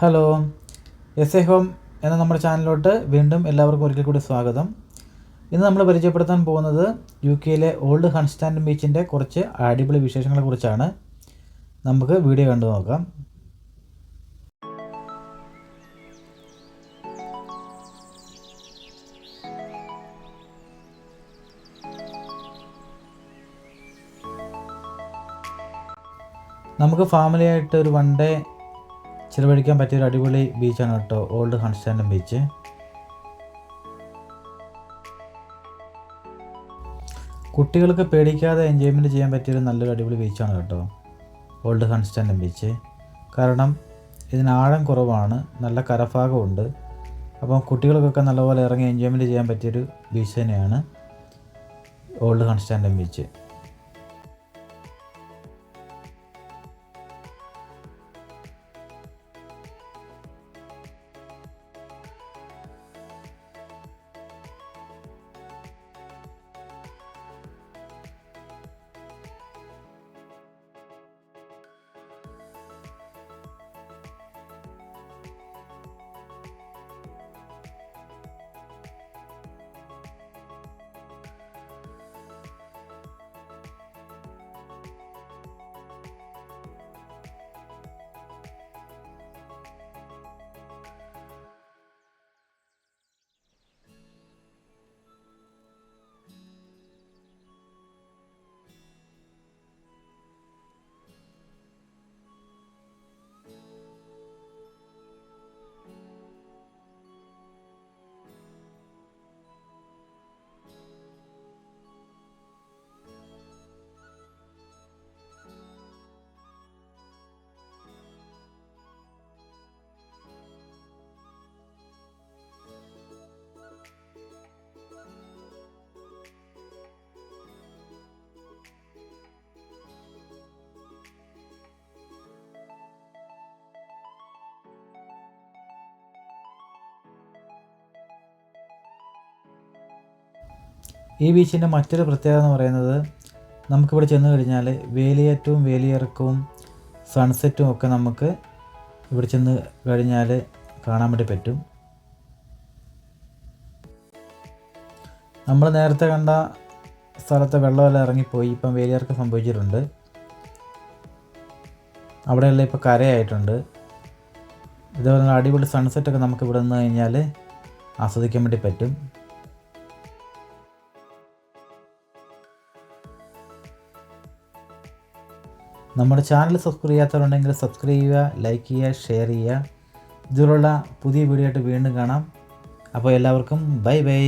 Hello, S A home എന്ന നമ്മുടെ ചാനലിലോട്ട് വീണ്ടും എല്ലാവർക്കും ഒരിക്കൽ കൂടി സ്വാഗതം. ഇന്ന് നമ്മൾ പരിചയപ്പെടുത്താൻ പോകുന്നത് UK ഓൾഡ് ഹൺസ്റ്റാൻഡ് ബീച്ചിൻ്റെ കുറച്ച് അടിപൊളി വിശേഷങ്ങളെക്കുറിച്ചാണ്. നമുക്ക് വീഡിയോ കണ്ടു നോക്കാം. നമുക്ക് ഫാമിലിയായിട്ട് ഒരു വൺ ഡേ ചിലവഴിക്കാൻ പറ്റിയൊരു അടിപൊളി ബീച്ചാണ് കേട്ടോ ഓൾഡ് ഹൺസ്റ്റാൻഡ് ബീച്ച്. കുട്ടികൾക്ക് പേടിക്കാതെ എൻജോയ്മെൻറ്റ് ചെയ്യാൻ പറ്റിയൊരു നല്ലൊരു അടിപൊളി ബീച്ചാണ് കേട്ടോ ഓൾഡ് ഹൺസ്റ്റാൻഡ് ബീച്ച്. കാരണം ഇതിന് ആഴം കുറവാണ്, നല്ല കരഭാഗമുണ്ട്. അപ്പം കുട്ടികൾക്കൊക്കെ നല്ലപോലെ ഇറങ്ങി എൻജോയ്മെൻറ്റ് ചെയ്യാൻ പറ്റിയൊരു ബീച്ച് തന്നെയാണ് ഓൾഡ് ഹൺസ്റ്റാൻഡ് ബീച്ച്. ഈ ബീച്ചിൻ്റെ മറ്റൊരു പ്രത്യേകത എന്ന് പറയുന്നത്, നമുക്കിവിടെ ചെന്ന് കഴിഞ്ഞാൽ വേലിയേറ്റവും വേലിയിറക്കവും സൺസെറ്റും ഒക്കെ നമുക്ക് ഇവിടെ ചെന്ന് കഴിഞ്ഞാൽ കാണാൻ വേണ്ടി പറ്റും. നമ്മൾ നേരത്തെ കണ്ട സ്ഥലത്തെ വെള്ളമെല്ലാം ഇറങ്ങിപ്പോയി, ഇപ്പം വേലിയിറക്കം സംഭവിച്ചിട്ടുണ്ട്. അവിടെയെല്ലാം ഇപ്പോൾ കരയായിട്ടുണ്ട്. ഇതേപോലെ അടിപൊളി സൺസെറ്റൊക്കെ നമുക്ക് ഇവിടെ നിന്ന് കഴിഞ്ഞാൽ ആസ്വദിക്കാൻ വേണ്ടി പറ്റും. നമ്മുടെ ചാനൽ സബ്സ്ക്രൈബ് ചെയ്യാത്തവരുണ്ടെങ്കിൽ സബ്സ്ക്രൈബ് ചെയ്യുക, ലൈക്ക് ചെയ്യുക, ഷെയർ ചെയ്യുക. ഇതുപോലുള്ള പുതിയ വീഡിയോ ആയിട്ട് വീണ്ടും കാണാം. അപ്പോൾ എല്ലാവർക്കും ബൈ ബൈ.